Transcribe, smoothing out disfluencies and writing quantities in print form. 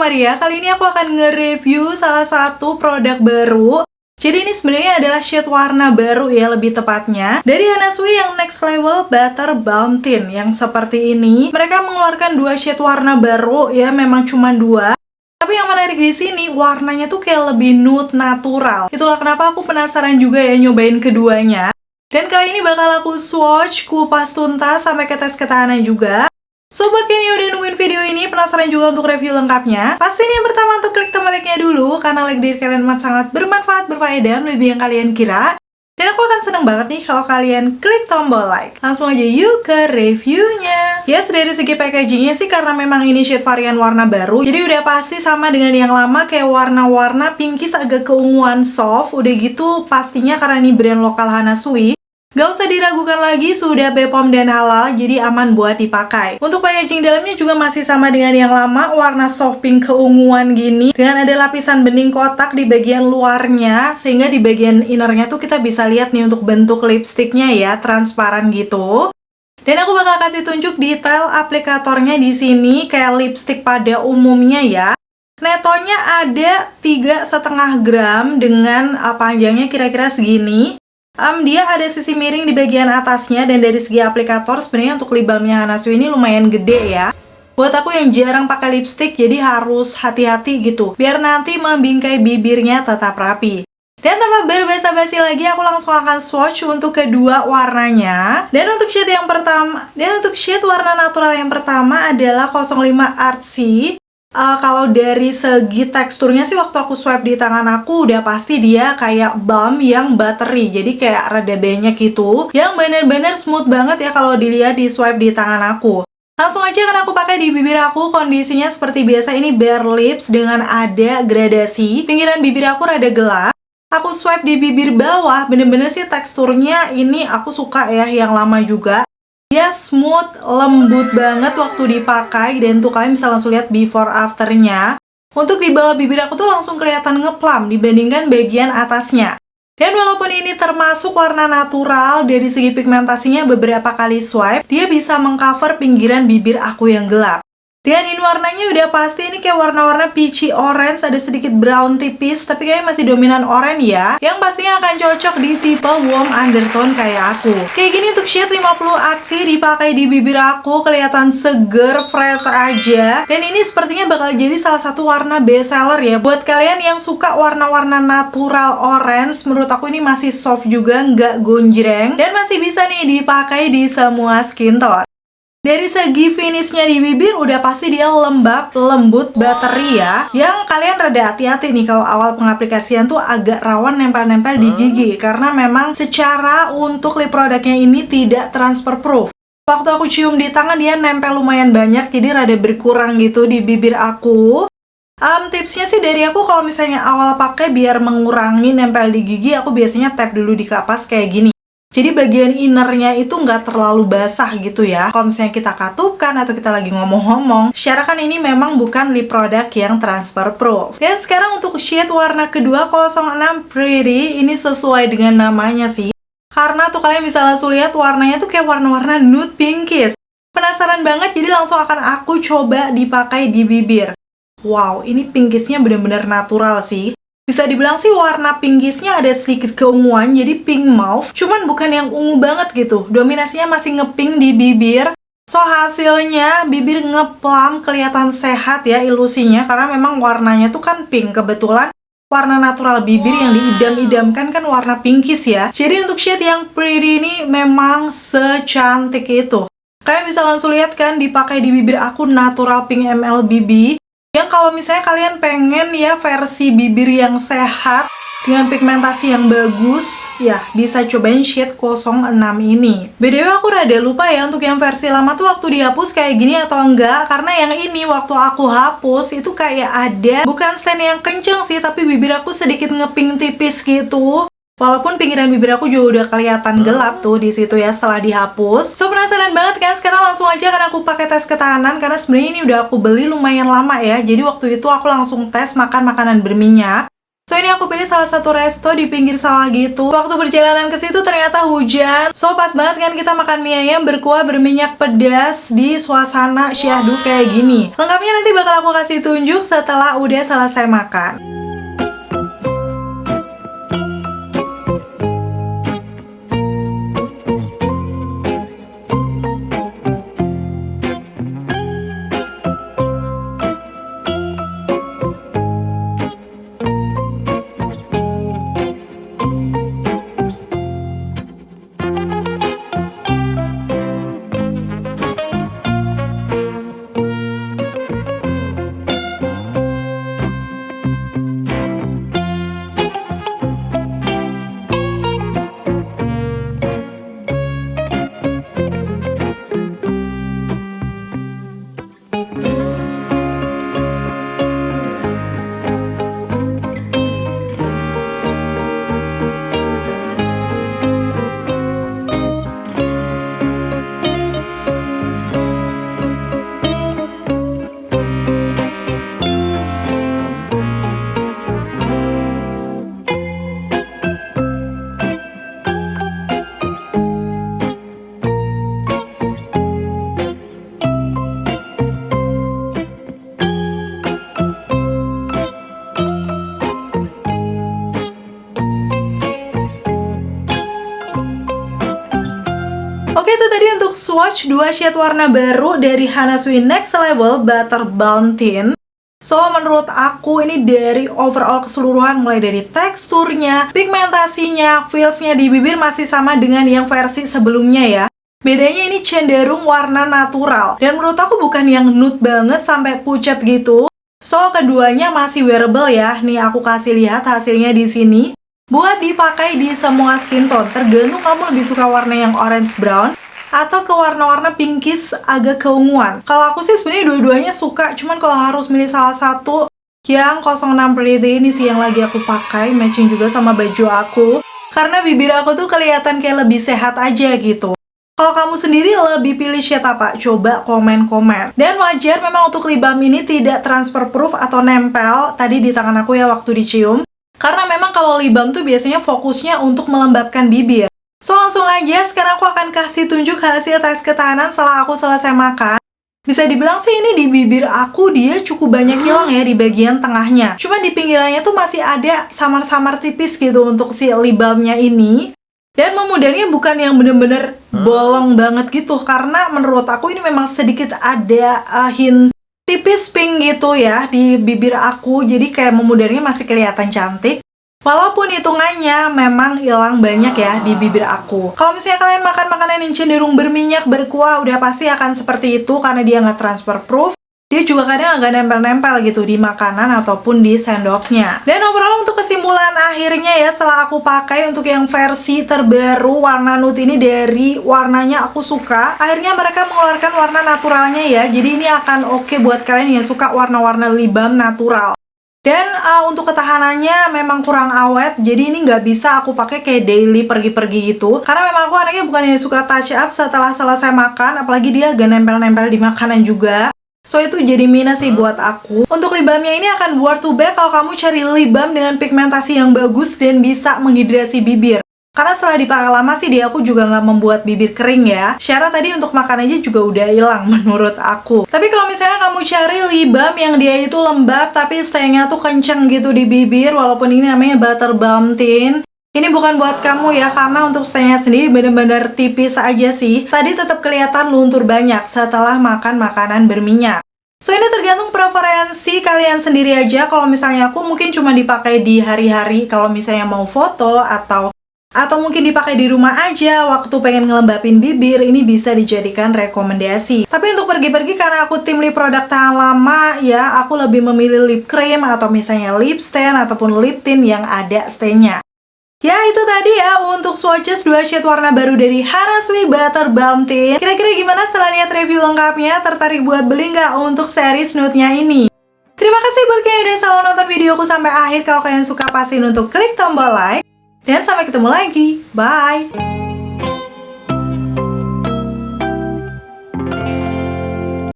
Maria. Kali ini aku akan nge-review salah satu produk baru. Jadi ini sebenarnya adalah shade warna baru ya, lebih tepatnya dari Anna Sui yang Next Level Butter Balm Tint yang seperti ini. Mereka mengeluarkan dua shade warna baru ya, memang cuma dua. Tapi yang menarik di sini warnanya tuh kayak lebih nude natural. Itulah kenapa aku penasaran juga ya nyobain keduanya. Dan kali ini bakal aku swatch, kupas tuntas sampai ke tes ketahanan juga. So, buat kalian yang udah nungguin video ini, penasaran juga untuk review lengkapnya, pastiin yang pertama untuk klik tombol like-nya dulu, karena like dari kalian amat sangat bermanfaat, berfaedah, lebih yang kalian kira. Dan aku akan seneng banget nih kalau kalian klik tombol like. Langsung aja yuk ke reviewnya. Ya, dari segi packagingnya sih, karena memang ini shade varian warna baru, jadi udah pasti sama dengan yang lama, kayak warna-warna pinkish agak keunguan soft. Udah gitu, pastinya karena ini brand lokal Anna Sui, gak usah diragukan lagi, sudah BPOM dan halal, jadi aman buat dipakai. Untuk packaging dalamnya juga masih sama dengan yang lama, warna soft pink keunguan gini, dengan ada lapisan bening kotak di bagian luarnya, sehingga di bagian innernya tuh kita bisa lihat nih untuk bentuk lipstiknya ya, transparan gitu. Dan aku bakal kasih tunjuk detail aplikatornya di sini, kayak lipstik pada umumnya ya. Netonya ada 3,5 gram dengan panjangnya kira-kira segini. Dia ada sisi miring di bagian atasnya, dan dari segi aplikator sebenarnya untuk lip balmnya Anna Sui ini lumayan gede ya. Buat aku yang jarang pakai lipstick, jadi harus hati-hati gitu, biar nanti membingkai bibirnya tetap rapi. Dan tanpa berbasa-basi lagi, aku langsung akan swatch untuk kedua warnanya. Dan untuk shade warna natural yang pertama adalah 05 Artsy. Kalau dari segi teksturnya sih waktu aku swipe di tangan aku udah pasti dia kayak balm yang buttery, jadi kayak rada banyak gitu, yang bener-bener smooth banget ya kalau dilihat di swipe di tangan aku. Langsung aja kan aku pakai di bibir aku, kondisinya seperti biasa, ini bare lips dengan ada gradasi. Pinggiran bibir aku rada gelap. Aku swipe di bibir bawah, bener-bener sih teksturnya ini aku suka ya, yang lama juga. Dia smooth, lembut banget waktu dipakai, dan tuh kalian bisa langsung lihat before afternya. Untuk di bawah bibir aku tuh langsung kelihatan ngeplam dibandingkan bagian atasnya. Dan walaupun ini termasuk warna natural, dari segi pigmentasinya beberapa kali swipe, dia bisa mengcover pinggiran bibir aku yang gelap. Dan ini warnanya udah pasti ini kayak warna-warna peachy orange, ada sedikit brown tipis, tapi kayaknya masih dominan oranye ya, yang pastinya akan cocok di tipe warm undertone kayak aku. Kayak gini untuk shade 50 Artsy dipakai di bibir aku, kelihatan seger, fresh aja. Dan ini sepertinya bakal jadi salah satu warna best seller ya, buat kalian yang suka warna-warna natural orange. Menurut aku ini masih soft juga, nggak gonjreng, dan masih bisa nih dipakai di semua skin tone. Dari segi finishnya di bibir udah pasti dia lembab, lembut, buttery ya. Yang kalian rada hati-hati nih kalau awal pengaplikasian tuh agak rawan nempel-nempel di gigi, karena memang secara untuk lip produknya ini tidak transfer proof. Waktu aku cium di tangan dia nempel lumayan banyak, jadi rada berkurang gitu di bibir aku. Tipsnya sih dari aku, kalau misalnya awal pakai biar mengurangi nempel di gigi, aku biasanya tap dulu di kapas kayak gini. Jadi bagian innernya itu nggak terlalu basah gitu ya. Kalau misalnya kita katukan atau kita lagi ngomong-ngomong, secara kan ini memang bukan lip product yang transfer proof. Dan sekarang untuk shade warna kedua 06 Pretty, ini sesuai dengan namanya sih. Karena tuh kalian bisa langsung lihat warnanya tuh kayak warna-warna nude pinkish. Penasaran banget, jadi langsung akan aku coba dipakai di bibir. Wow, ini pinkishnya bener-bener natural sih. Bisa dibilang sih warna pinkisnya ada sedikit keunguan, jadi pink mauve, cuman bukan yang ungu banget gitu. Dominasinya masih ngepink di bibir. So hasilnya bibir ngeplam, kelihatan sehat ya ilusinya, karena memang warnanya tuh kan pink. Kebetulan warna natural bibir yang diidam-idamkan kan warna pinkish ya. Jadi untuk shade yang Pretty ini memang secantik itu. Kalian bisa langsung lihat kan dipakai di bibir aku, natural pink MLBB. Yang kalau misalnya kalian pengen ya versi bibir yang sehat dengan pigmentasi yang bagus, ya bisa cobain shade 06 ini. BTW aku rada lupa ya untuk yang versi lama tuh waktu dihapus kayak gini atau enggak, karena yang ini waktu aku hapus itu kayak ada, bukan stain yang kenceng sih, tapi bibir aku sedikit ngepink tipis gitu. Walaupun pinggiran bibir aku juga udah kelihatan gelap tuh di situ ya setelah dihapus. So penasaran banget kan? Sekarang langsung aja kan aku pakai tes ketahanan, karena sebenarnya ini udah aku beli lumayan lama ya. Jadi waktu itu aku langsung tes makan makanan berminyak. So ini aku pilih salah satu resto di pinggir sawah gitu. Waktu perjalanan ke situ ternyata hujan. So pas banget kan kita makan mie ayam berkuah berminyak pedas di suasana syahdu kayak gini. Lengkapnya nanti bakal aku kasih tunjuk setelah udah selesai makan. Oke, itu tadi untuk swatch 2 shade warna baru dari Hana Sui Next Level Butter Balm Tint. So, menurut aku ini dari overall keseluruhan, mulai dari teksturnya, pigmentasinya, feelsnya di bibir masih sama dengan yang versi sebelumnya ya. Bedanya ini cenderung warna natural. Dan menurut aku bukan yang nude banget sampai pucat gitu. So, keduanya masih wearable ya. Nih, aku kasih lihat hasilnya di sini. Buat dipakai di semua skin tone, tergantung kamu lebih suka warna yang orange brown atau ke warna-warna pinkish agak keunguan. Kalau aku sih sebenarnya dua-duanya suka, cuman kalau harus milih salah satu, yang 06 Pretty ini sih yang lagi aku pakai, matching juga sama baju aku. Karena bibir aku tuh kelihatan kayak lebih sehat aja gitu. Kalau kamu sendiri lebih pilih shade apa? Coba komen-komen. Dan wajar memang untuk lip balm ini tidak transfer proof atau nempel tadi di tangan aku ya waktu dicium. Karena memang kalau lip balm tuh biasanya fokusnya untuk melembabkan bibir. So langsung aja, sekarang aku akan kasih tunjuk hasil tes ketahanan setelah aku selesai makan. Bisa dibilang sih ini di bibir aku dia cukup banyak hilang ya di bagian tengahnya. Cuma di pinggirannya tuh masih ada samar-samar tipis gitu untuk si lip balmnya ini. Dan memudarnya bukan yang bener-bener bolong banget gitu. Karena menurut aku ini memang sedikit ada hint tipis pink gitu ya di bibir aku, jadi kayak memudarnya masih kelihatan cantik. Walaupun hitungannya memang hilang banyak ya di bibir aku. Kalau misalnya kalian makan makanan yang cenderung berminyak, berkuah, udah pasti akan seperti itu karena dia nggak transfer proof. Dia juga kadang agak nempel-nempel gitu di makanan ataupun di sendoknya. Dan overall untuk kesimpulan akhirnya ya setelah aku pakai untuk yang versi terbaru warna nude ini dari warnanya aku suka. Akhirnya mereka mengeluarkan warna naturalnya ya. Jadi ini akan oke buat kalian yang suka warna-warna lip balm natural. Dan untuk ketahanannya memang kurang awet. Jadi ini nggak bisa aku pakai kayak daily pergi-pergi gitu. Karena memang aku anaknya bukan yang suka touch up setelah selesai makan. Apalagi dia agak nempel-nempel di makanan juga. So itu jadi minus sih buat aku. Untuk lip balmnya ini akan worth to buy kalau kamu cari lip balm dengan pigmentasi yang bagus dan bisa menghidrasi bibir. Karena setelah dipakai lama sih dia aku juga nggak membuat bibir kering ya. Syarat tadi untuk makan aja juga udah hilang menurut aku. Tapi kalau misalnya kamu cari lip balm yang dia itu lembab tapi staynya tuh kenceng gitu di bibir, walaupun ini namanya Butter Balm Tint, ini bukan buat kamu ya, karena untuk staynya sendiri bener-bener tipis aja sih. Tadi tetap kelihatan luntur banyak setelah makan makanan berminyak. So ini tergantung preferensi kalian sendiri aja. Kalau misalnya aku mungkin cuma dipakai di hari-hari kalau misalnya mau foto atau mungkin dipakai di rumah aja waktu pengen ngelembapin bibir, ini bisa dijadikan rekomendasi. Tapi untuk pergi-pergi karena aku tim lip produk tahan lama ya, aku lebih memilih lip cream atau misalnya lip stain ataupun lip tint yang ada stainnya. Ya itu tadi ya untuk swatches 2 shade warna baru dari Hana Sui Butter Balm Tint. Kira-kira gimana setelah lihat review lengkapnya? Tertarik buat beli nggak untuk series nude-nya ini? Terima kasih buat kalian yang udah selalu nonton videoku sampai akhir. Kalau kalian suka pastiin untuk klik tombol like. Dan sampai ketemu lagi. Bye!